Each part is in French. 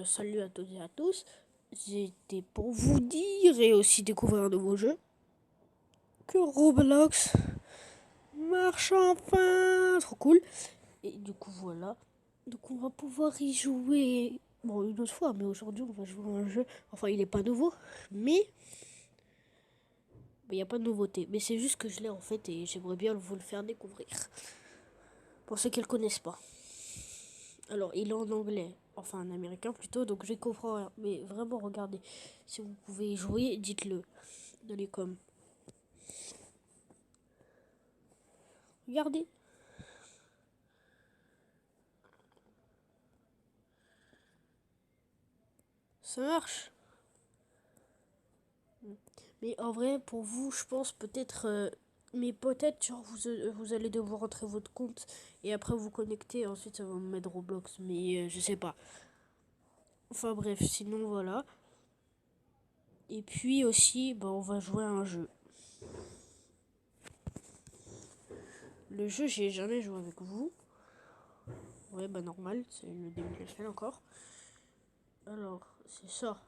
Salut à toutes et à tous. J'étais pour vous dire et aussi découvrir un nouveau jeu que Roblox marche enfin. Trop cool. Et du coup, voilà. Donc, on va pouvoir y jouer. Bon, une autre fois, mais aujourd'hui, on va jouer à un jeu. Enfin, il n'est pas nouveau, mais il n'y a pas de nouveauté. Mais c'est juste que je l'ai en fait et j'aimerais bien vous le faire découvrir. Pour ceux qui ne le connaissent pas. Alors, il est en anglais, enfin en américain plutôt, donc je comprends rien. Mais vraiment, regardez. Si vous pouvez y jouer, dites-le dans les coms. Regardez. Ça marche. Mais en vrai, pour vous, je pense peut-être. Mais peut-être, genre, vous allez devoir rentrer votre compte et après vous connecter. Ensuite, ça va me mettre Roblox. Mais je sais pas. Enfin bref, sinon voilà. Et puis aussi, bah, on va jouer à un jeu. Le jeu, j'ai jamais joué avec vous. Ouais, bah normal, c'est le début de la semaine encore. Alors, c'est ça.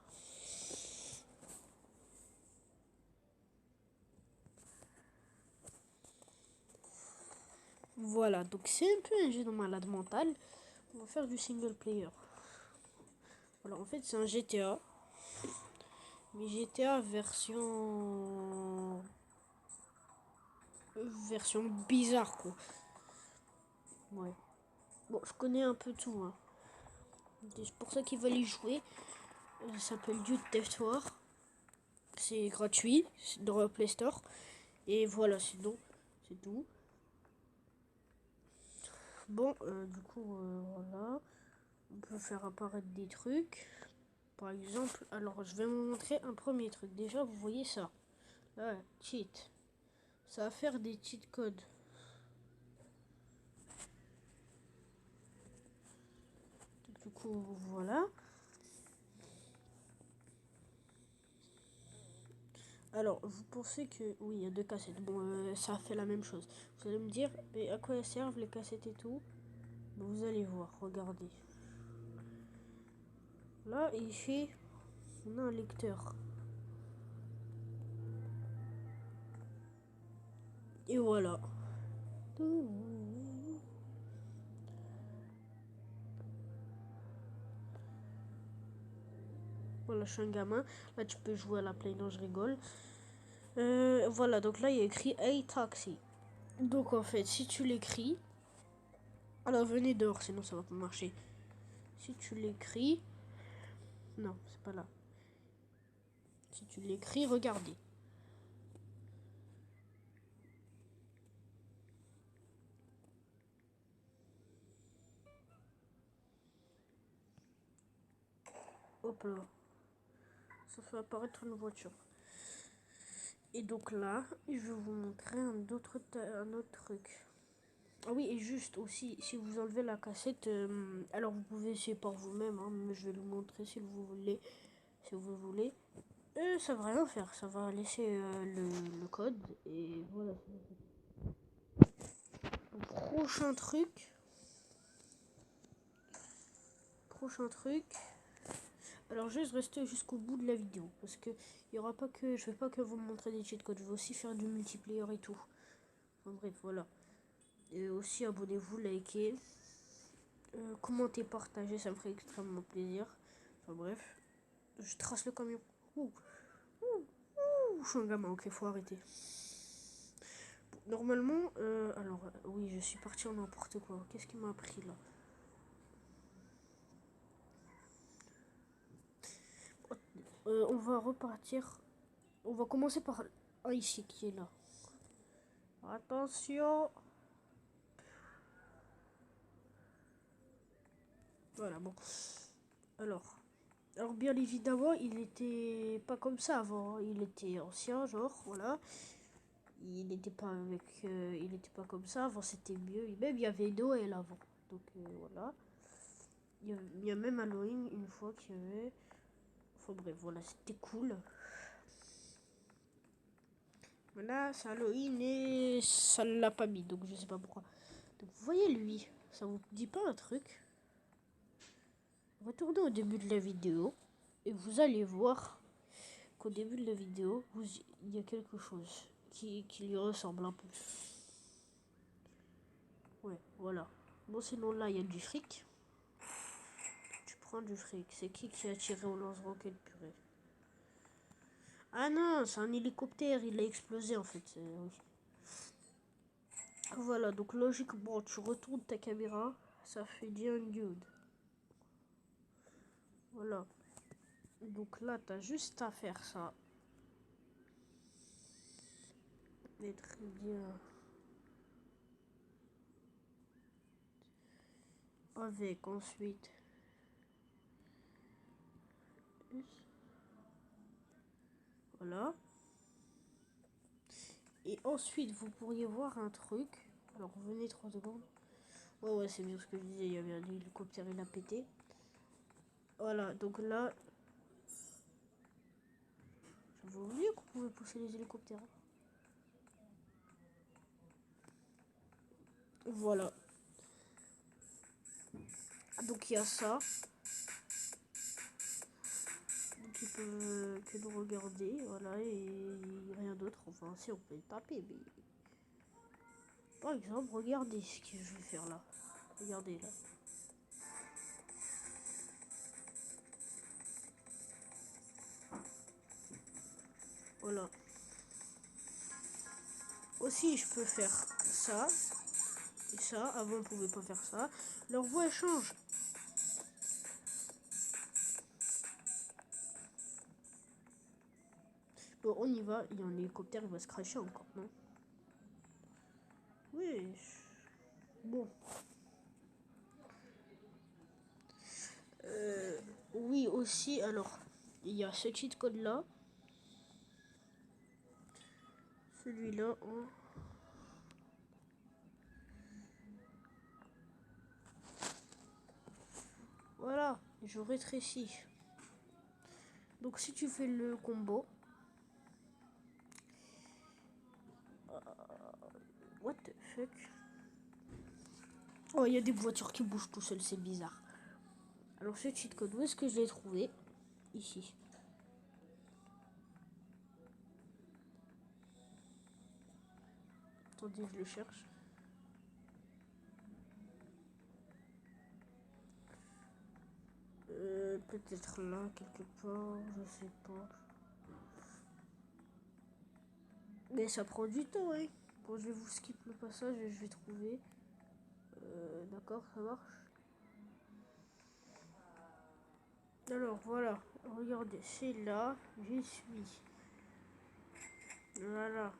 Voilà, donc c'est un peu un jeu de malade mental. On va faire du single player. Voilà, en fait, c'est un GTA. Mais GTA version bizarre, quoi. Ouais. Bon, je connais un peu tout, hein. C'est pour ça qu'ils veulent y jouer. Ça s'appelle Dude Theft War. C'est gratuit dans le Play Store. Et voilà, sinon, c'est tout. Bon, du coup, voilà. On peut faire apparaître des trucs. Par exemple, alors je vais vous montrer un premier truc. Déjà, vous voyez ça. Là, cheat. Ça va faire des cheat codes. Du coup, voilà. Alors, vous pensez que... Oui, il y a deux cassettes. Bon, ça fait la même chose. Vous allez me dire, mais à quoi elles servent les cassettes et tout? Vous allez voir, regardez. Là, ici, on a un lecteur. Et voilà. Voilà, je suis un gamin. Là, tu peux jouer à la play. Non, je rigole. Voilà, donc là, il y a écrit Hey Taxi. Donc, en fait, si tu l'écris... Alors, venez dehors, sinon ça va pas marcher. Si tu l'écris... Non, c'est pas là. Si tu l'écris, regardez. Hop là. Ça fait apparaître une voiture. Et donc là, je vais vous montrer un autre truc. Ah oui, et juste aussi, si vous enlevez la cassette, alors vous pouvez essayer par vous-même, hein, mais je vais le montrer si vous voulez. Si vous voulez. Ça va rien faire, ça va laisser le code. Et voilà. Prochain truc. Prochain truc. Alors juste restez jusqu'au bout de la vidéo. Parce que il y aura pas que. Je vais pas que vous montrer des cheat codes, je vais aussi faire du multiplayer et tout. Enfin bref, voilà. Et aussi abonnez-vous, likez. Commentez, partagez, ça me ferait extrêmement plaisir. Enfin bref. Je trace le camion. Ouh, ouh, ouh, je suis un gamin, ok, faut arrêter. Bon, normalement, alors, oui, je suis parti en n'importe quoi. Qu'est-ce qui m'a pris là? On va repartir. On va commencer par un ici qui est là. Attention. Voilà, bon. Alors, alors bien évidemment, il était pas comme ça avant, hein. Il était ancien, genre, voilà. Il n'était pas avec, il n'était pas comme ça avant. C'était mieux. Même il y avait Noël avant. Donc voilà. Il y a même Halloween une fois qu'il y avait. Enfin bref, voilà, c'était cool. Voilà, c'est Halloween et ça l'a pas mis, donc je sais pas pourquoi. Donc vous voyez lui, ça vous dit pas un truc? retournez au début de la vidéo et vous allez voir qu'au début de la vidéo, il y a quelque chose qui lui ressemble un peu. Ouais, voilà. Bon, sinon là, il y a du fric. Tu prends du fric. C'est qui a tiré au lance-roquette, purée? Ah non, c'est un hélicoptère, il a explosé en fait. Oui. Voilà, donc logiquement, tu retournes ta caméra, ça fait dire dude. Voilà. Donc là, t'as juste à faire ça. Mettre bien. Avec ensuite. Voilà. Et ensuite, vous pourriez voir un truc. Alors, revenez 3 secondes. Ouais, c'est bien ce que je disais. Il y avait un hélicoptère, il a pété. Voilà, donc là. J'avais oublié qu'on pouvait pousser les hélicoptères. Voilà. Donc il y a ça. Donc ils peuvent que nous regarder. Voilà, et rien d'autre. Enfin, si on peut le taper, mais. Par exemple, regardez ce que je vais faire là. Regardez là. Voilà. Aussi, je peux faire ça et ça. Avant, on pouvait pas faire ça. Leur voix elle change. Bon, on y va. Il y a un hélicoptère, il va se cracher encore, non? Oui. Bon. Oui, aussi, alors, il y a ce cheat code là. Celui-là, voilà, je rétrécis. Donc si tu fais le combo. What the fuck? Oh, il y a des voitures qui bougent tout seul, c'est bizarre. Alors ce cheat code, où est-ce que je l'ai trouvé? Ici. Attendez, je le cherche. Peut-être là, quelque part, je sais pas. Mais ça prend du temps, hein. Bon, je vais vous skip le passage et je vais trouver. D'accord, ça marche. Alors voilà, regardez, c'est là, j'y suis. Voilà.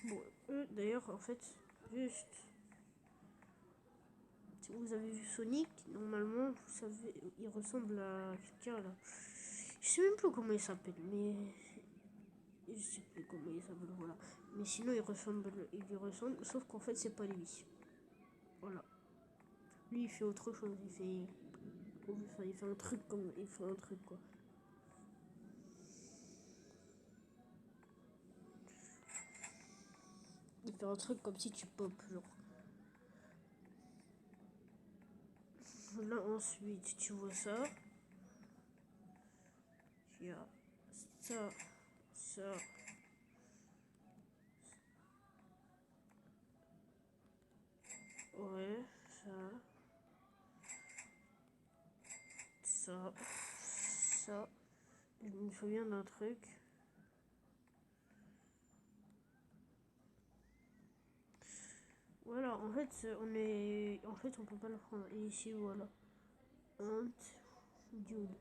Bon, eux d'ailleurs, en fait, juste. Si vous avez vu Sonic, normalement, vous savez, il ressemble à quelqu'un là. Je sais même plus comment il s'appelle, mais. Je sais plus comment il s'appelle, voilà. Mais sinon, il lui ressemble, sauf qu'en fait, c'est pas lui. Voilà. Lui, il fait autre chose, il fait un truc comme. Il fait un truc quoi. Il fait un truc comme si tu pop, genre. Là, ensuite, tu vois ça. Il y a ça, ça. Ouais, ça. Je me souviens d'un truc. Voilà, en fait, on peut pas le prendre. Et ici, voilà. Ant Dude.